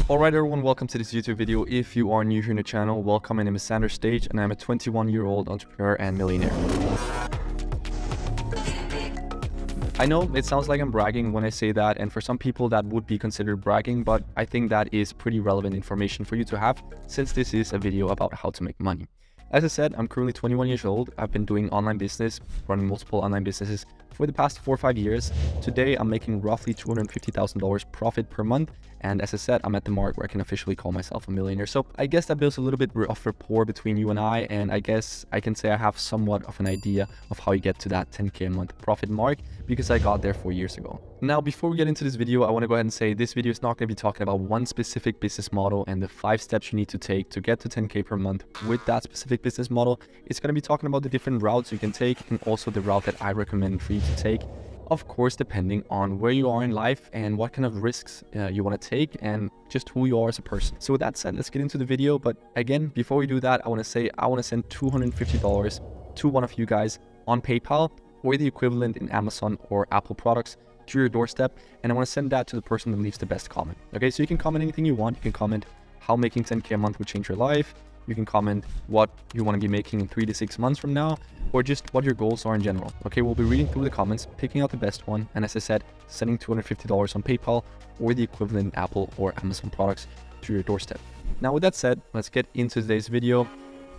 Alright everyone, welcome to this YouTube video. If you are new here in the channel, welcome. My name is Sander Stage and I'm a 21-year-old entrepreneur and millionaire. I know it sounds like I'm bragging when I say that, and for some people that would be considered bragging, but I think that is pretty relevant information for you to have since this is a video about how to make money. As I said, I'm currently 21 years old. I've been doing online business, running multiple online businesses for the past 4 or 5 years. Today, I'm making roughly $250,000 profit per month. And as I said, I'm at the mark where I can officially call myself a millionaire. So I guess that builds a little bit of rapport between you and I guess I can say I have somewhat of an idea of how you get to that 10K a month profit mark because I got there 4 years ago. Now, before we get into this video, I want to go ahead and say this video is not going to be talking about one specific business model and the 5 steps you need to take to get to 10K per month with that specific business model. It's going to be talking about the different routes you can take and also the route that I recommend for you to take. Of course, depending on where you are in life and what kind of risks you want to take and just who you are as a person. So with that said, let's get into the video. But again, before we do that, I want to say I want to send $250 to one of you guys on PayPal or the equivalent in Amazon or Apple products to your doorstep. And I want to send that to the person that leaves the best comment. Okay, so you can comment anything you want. You can comment how making 10K a month would change your life. You can comment what you want to be making in 3 to 6 months from now, or just what your goals are in general. Okay, we'll be reading through the comments, picking out the best one, and as I said, sending $250 on PayPal or the equivalent in Apple or Amazon products to your doorstep. Now, with that said, let's get into today's video.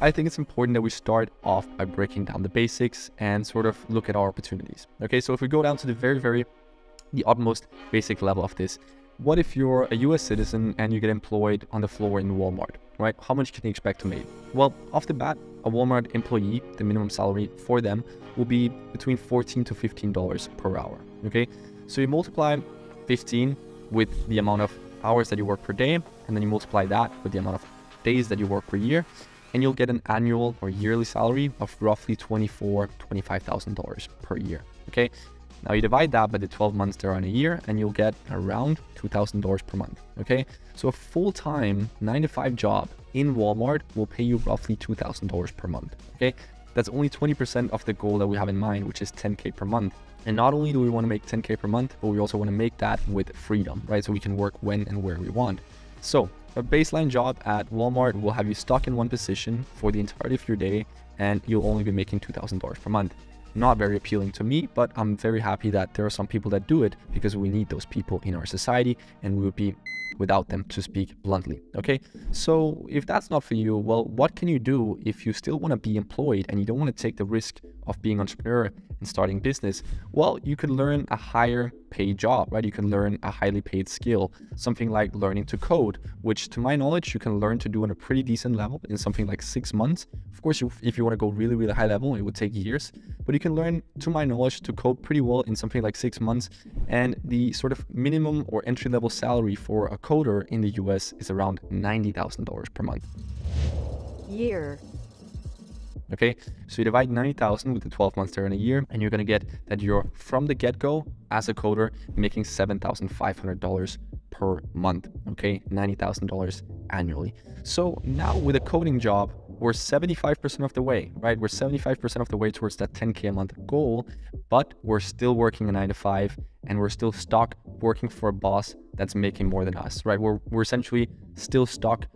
I think it's important that we start off by breaking down the basics and sort of look at our opportunities. Okay, so if we go down to the utmost basic level of this, what if you're a US citizen and you get employed on the floor in Walmart, right? How much can you expect to make? Well, off the bat, a Walmart employee, the minimum salary for them will be between $14 to $15 per hour, okay? So you multiply 15 with the amount of hours that you work per day, and then you multiply that with the amount of days that you work per year, and you'll get an annual or yearly salary of roughly $25,000 per year, okay? Now you divide that by the 12 months there are in a year and you'll get around $2,000 per month, okay? So a full-time 9-to-5 job in Walmart will pay you roughly $2,000 per month, okay? That's only 20% of the goal that we have in mind, which is 10K per month. And not only do we want to make 10K per month, but we also want to make that with freedom, right? So we can work when and where we want. So a baseline job at Walmart will have you stuck in one position for the entirety of your day and you'll only be making $2,000 per month. Not very appealing to me, but I'm very happy that there are some people that do it because we need those people in our society and we would be without them, to speak bluntly, okay? So if that's not for you, well, what can you do if you still want to be employed and you don't want to take the risk of being an entrepreneur and starting business? Well, you could learn a higher paid job, right? You can learn a highly paid skill, something like learning to code, which to my knowledge, you can learn to do on a pretty decent level in something like 6 months. Of course, if you want to go really, really high level, it would take years, but you can learn, to my knowledge, to code pretty well in something like 6 months. And the sort of minimum or entry level salary for a coder in the US is around $90,000 per month. Year. Okay, so you divide 90,000 with the 12 months there in a year, and you're going to get that you're from the get-go as a coder making $7,500 per month. Okay, $90,000 annually. So now with a coding job, we're 75% of the way, right? We're 75% of the way towards that 10K a month goal, but we're still working a 9-to-5 and we're still stuck working for a boss that's making more than us, right? We're essentially still stuck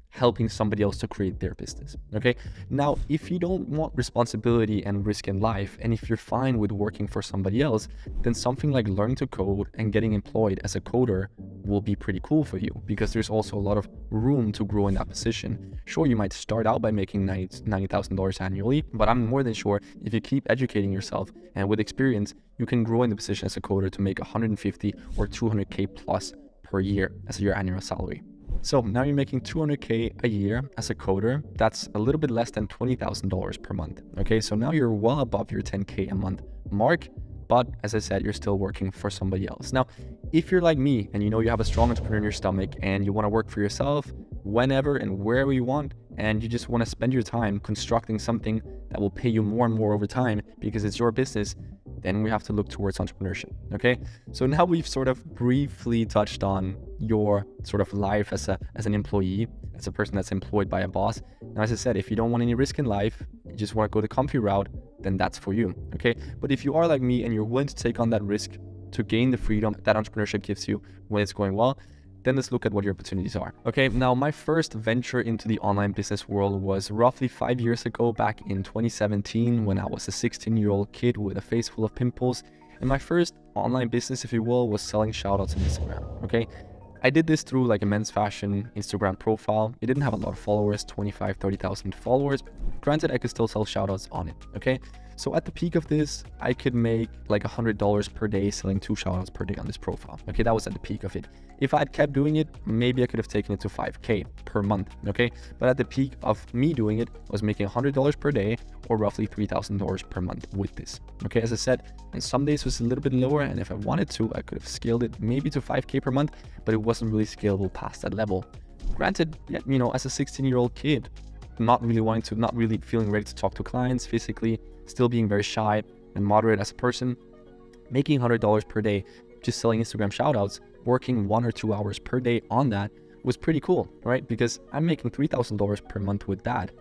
helping somebody else to create their business, okay? Now, if you don't want responsibility and risk in life, and if you're fine with working for somebody else, then something like learning to code and getting employed as a coder will be pretty cool for you because there's also a lot of room to grow in that position. Sure, you might start out by making $90,000 annually, but I'm more than sure if you keep educating yourself and with experience, you can grow in the position as a coder to make 150 or 200K plus per year as your annual salary. So now you're making 200K a year as a coder. That's a little bit less than $20,000 per month. Okay, so now you're well above your 10K a month mark, but as I said, you're still working for somebody else. Now, if you're like me and you know you have a strong entrepreneur in your stomach and you want to work for yourself whenever and wherever you want, and you just want to spend your time constructing something that will pay you more and more over time because it's your business, then we have to look towards entrepreneurship, okay? So now we've sort of briefly touched on your sort of life as an employee, as a person that's employed by a boss. Now, as I said, if you don't want any risk in life, you just want to go the comfy route, then that's for you, okay? But if you are like me and you're willing to take on that risk to gain the freedom that entrepreneurship gives you when it's going well, then let's look at what your opportunities are. Okay, now my first venture into the online business world was roughly 5 years ago, back in 2017, when I was a 16-year-old kid with a face full of pimples. And my first online business, if you will, was selling shoutouts on Instagram. Okay, I did this through like a men's fashion Instagram profile. It didn't have a lot of followers, 30,000 followers. Granted, I could still sell shoutouts on it. Okay, so at the peak of this, I could make like $100 per day selling 2 shoutouts per day on this profile. Okay, that was at the peak of it. If I had kept doing it, maybe I could have taken it to 5K per month. Okay, but at the peak of me doing it, I was making $100 per day, or roughly $3,000 per month with this. Okay, as I said, and some days it was a little bit lower, and if I wanted to, I could have scaled it maybe to 5K per month, but it wasn't really scalable past that level. Granted, you know, as a 16-year-old kid, not really feeling ready to talk to clients physically, still being very shy and moderate as a person, making $100 per day just selling Instagram shoutouts, working 1 or 2 hours per day on that was pretty cool, right? Because I'm making $3,000 per month with that,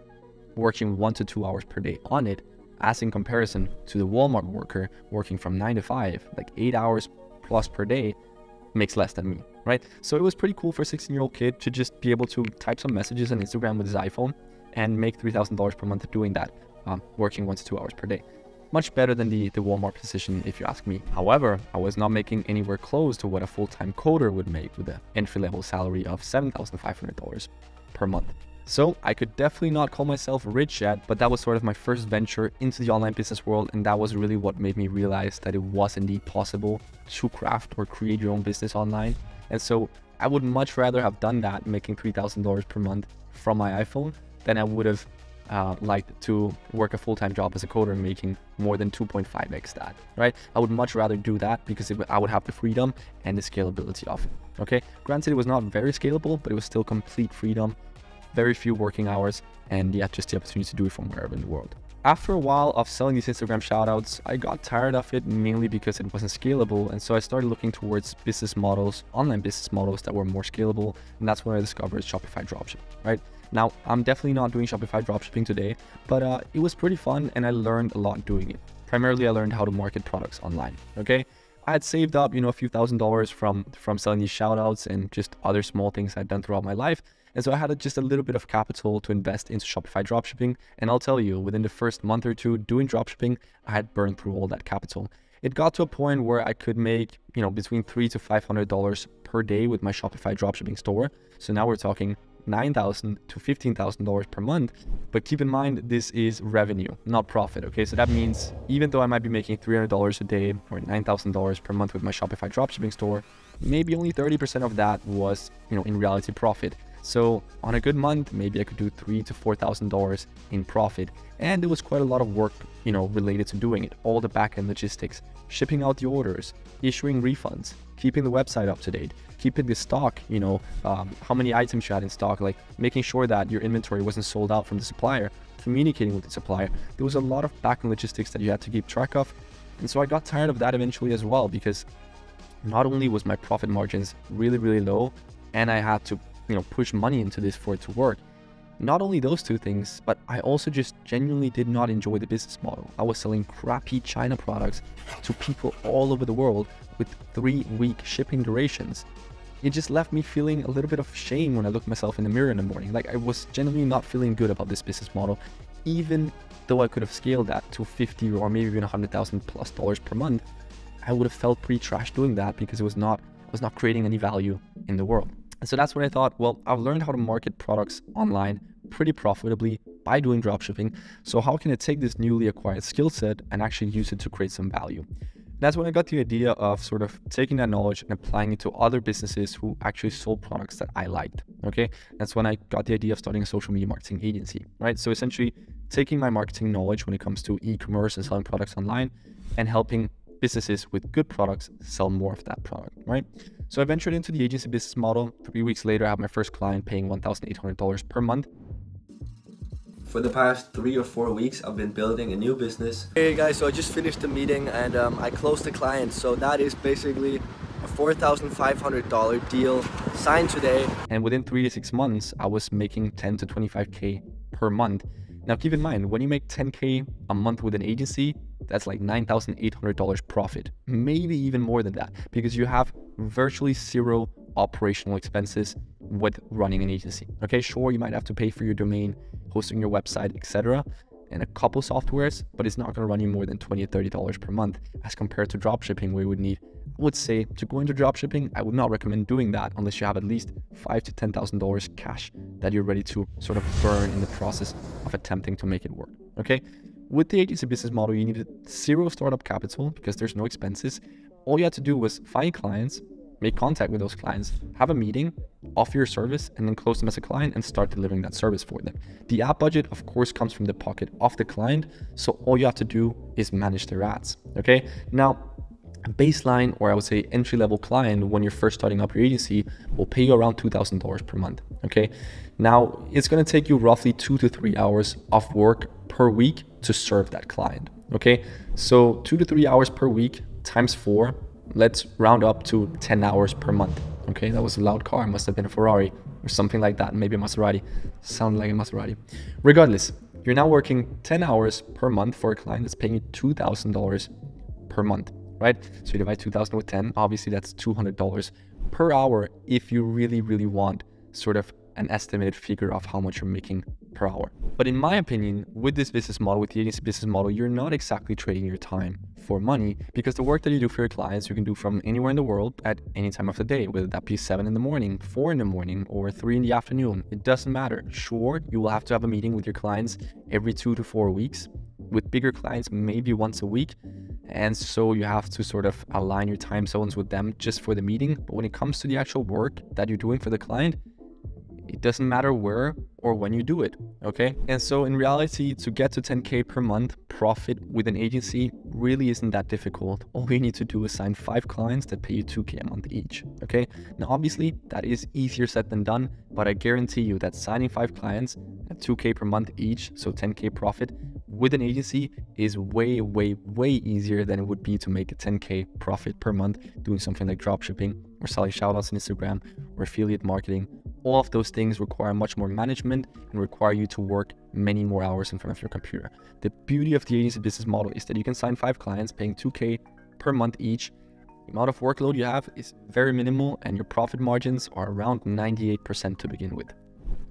working 1 to 2 hours per day on it, as in comparison to the Walmart worker working from 9 to 5, like 8 hours plus per day, makes less than me, right? So it was pretty cool for a 16-year-old kid to just be able to type some messages on Instagram with his iPhone and make $3,000 per month doing that, working 1 to 2 hours per day. Much better than the Walmart position, if you ask me. However, I was not making anywhere close to what a full-time coder would make with an entry-level salary of $7,500 per month. So I could definitely not call myself rich yet, but that was sort of my first venture into the online business world, and that was really what made me realize that it was indeed possible to craft or create your own business online. And so I would much rather have done that, making $3,000 per month from my iPhone, than I would have liked to work a full-time job as a coder making more than 2.5x that, right? I would much rather do that because I would have the freedom and the scalability of it. Okay, granted, it was not very scalable, but it was still complete freedom, very few working hours, and yeah, just the opportunity to do it from wherever in the world. After a while of selling these Instagram shoutouts, I got tired of it, mainly because it wasn't scalable, and so I started looking towards business models, online business models that were more scalable, and that's when I discovered Shopify dropshipping, right? Now, I'm definitely not doing Shopify dropshipping today, but it was pretty fun, and I learned a lot doing it. Primarily, I learned how to market products online, okay? I had saved up, a few $1,000s from selling these shoutouts and just other small things I'd done throughout my life. And so I had just a little bit of capital to invest into Shopify dropshipping. And I'll tell you, within the first month or two doing dropshipping, I had burned through all that capital. It got to a point where I could make, between $300 to $500 per day with my Shopify dropshipping store. So now we're talking $9,000 to $15,000 per month. But keep in mind, this is revenue, not profit. Okay, so that means even though I might be making $300 a day or $9,000 per month with my Shopify dropshipping store, maybe only 30% of that was, in reality, profit. So on a good month, maybe I could do $3,000 to $4,000 in profit. And there was quite a lot of work, related to doing it. All the back-end logistics, shipping out the orders, issuing refunds, keeping the website up to date, keeping the stock, how many items you had in stock, like making sure that your inventory wasn't sold out from the supplier, communicating with the supplier. There was a lot of back-end logistics that you had to keep track of. And so I got tired of that eventually as well, because not only was my profit margins really, really low, and I had to push money into this for it to work. Not only those two things, but I also just genuinely did not enjoy the business model. I was selling crappy China products to people all over the world with 3-week shipping durations. It just left me feeling a little bit of shame when I looked myself in the mirror in the morning. Like, I was genuinely not feeling good about this business model, even though I could have scaled that to $50,000 or maybe even $100,000+ per month. I would have felt pretty trash doing that because I was not creating any value in the world. And so that's when I thought, well, I've learned how to market products online pretty profitably by doing dropshipping. So how can I take this newly acquired skill set and actually use it to create some value? That's when I got the idea of sort of taking that knowledge and applying it to other businesses who actually sold products that I liked. Okay, that's when I got the idea of starting a social media marketing agency, right? So essentially taking my marketing knowledge when it comes to e-commerce and selling products online and helping businesses with good products sell more of that product, right? So I ventured into the agency business model. 3 weeks later, I had my first client paying $1,800 per month. For the past 3 or 4 weeks, I've been building a new business. Hey guys, so I just finished the meeting and I closed the client. So that is basically a $4,500 deal signed today. And within 3 to 6 months, I was making 10 to 25K per month. Now keep in mind, when you make 10K a month with an agency, that's like $9,800 profit, maybe even more than that, because you have virtually zero operational expenses with running an agency. Okay, sure, you might have to pay for your domain, hosting your website, etc., and a couple softwares, but it's not going to run you more than $20 or $30 per month as compared to dropshipping, where you would need, I would say, to go into dropshipping, I would not recommend doing that unless you have at least $5,000 to $10,000 cash that you're ready to sort of burn in the process of attempting to make it work. Okay, with the agency business model, you needed zero startup capital because there's no expenses. All you had to do was find clients, make contact with those clients, have a meeting, offer your service, and then close them as a client and start delivering that service for them. The ad budget, of course, comes from the pocket of the client, so all you have to do is manage their ads. Okay, now a baseline, or I would say entry-level client, when you're first starting up your agency, will pay you around $2,000 per month. Okay, now it's going to take you roughly 2 to 3 hours of work per week to serve that client. Okay, so 2 to 3 hours per week times 4, let's round up to 10 hours per month. Okay, that was a loud car, it must have been a Ferrari or something like that, maybe a Maserati. Sounded like a Maserati. Regardless, you're now working 10 hours per month for a client that's paying you $2,000 per month, right? So you divide 2,000 with 10, obviously that's $200 per hour if you really want sort of an estimated figure of how much you're making per hour. But in my opinion, with this business model, with the agency business model, you're not exactly trading your time for money, because the work that you do for your clients, you can do from anywhere in the world at any time of the day, whether that be 7 in the morning, 4 in the morning, or 3 in the afternoon. It doesn't matter. Sure, you will have to have a meeting with your clients every 2 to 4 weeks. With bigger clients, maybe once a week. And so you have to sort of align your time zones with them just for the meeting. But when it comes to the actual work that you're doing for the client, it doesn't matter where or when you do it, okay? And so in reality, to get to 10K per month profit with an agency really isn't that difficult. All you need to do is sign 5 clients that pay you 2K a month each, okay? Now, obviously, that is easier said than done, but I guarantee you that signing 5 clients at 2K per month each, so 10K profit, with an agency is way easier than it would be to make a 10K profit per month doing something like dropshipping or selling shoutouts on Instagram or affiliate marketing. All of those things require much more management and require you to work many more hours in front of your computer. The beauty of the agency business model is that you can sign 5 clients paying 2K per month each. The amount of workload you have is very minimal and your profit margins are around 98% to begin with.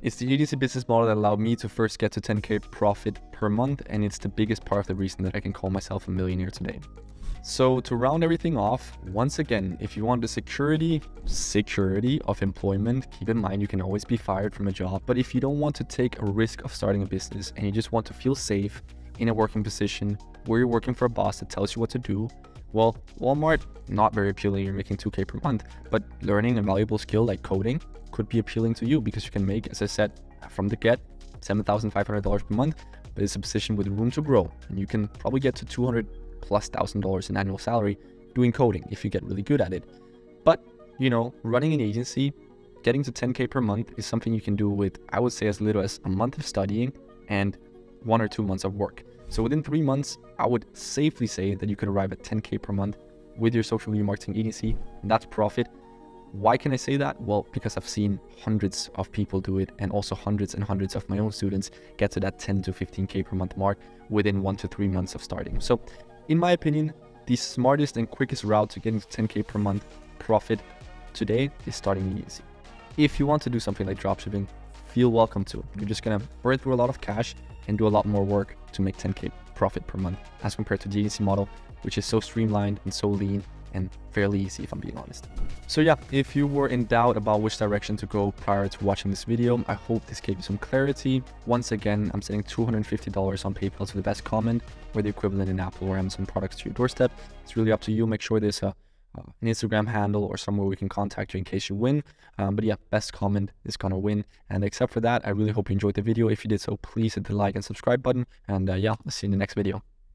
It's the agency business model that allowed me to first get to 10K profit per month, and it's the biggest part of the reason that I can call myself a millionaire today. So to round everything off, once again, if you want the security of employment, keep in mind you can always be fired from a job. But if you don't want to take a risk of starting a business and you just want to feel safe in a working position where you're working for a boss that tells you what to do, well, Walmart, not very appealing. You're making 2K per month, but learning a valuable skill like coding could be appealing to you because you can make, as I said, from the get, $7,500 per month, but it's a position with room to grow. And you can probably get to $200,000+ in annual salary doing coding if you get really good at it. But, you know, running an agency, getting to 10K per month is something you can do with, I would say, as little as a month of studying and 1 or 2 months of work. So within 3 months, I would safely say that you could arrive at 10K per month with your social media marketing agency, and that's profit. Why can I say that? Well, because I've seen hundreds of people do it, and also hundreds and hundreds of my own students get to that 10 to 15K per month mark within 1 to 3 months of starting. So in my opinion, the smartest and quickest route to getting to 10K per month profit today is starting an agency. If you want to do something like dropshipping, feel welcome to. You're just gonna burn through a lot of cash and do a lot more work to make 10K profit per month as compared to the agency model, which is so streamlined and so lean and fairly easy, if I'm being honest. So yeah, if you were in doubt about which direction to go prior to watching this video, I hope this gave you some clarity. Once again, I'm sending $250 on PayPal to the best comment, or the equivalent in Apple or Amazon products to your doorstep. It's really up to you. Make sure there's an Instagram handle or somewhere we can contact you in case you win. But yeah, best comment is gonna win. And except for that, I really hope you enjoyed the video. If you did so, please hit the like and subscribe button. And yeah, I'll see you in the next video.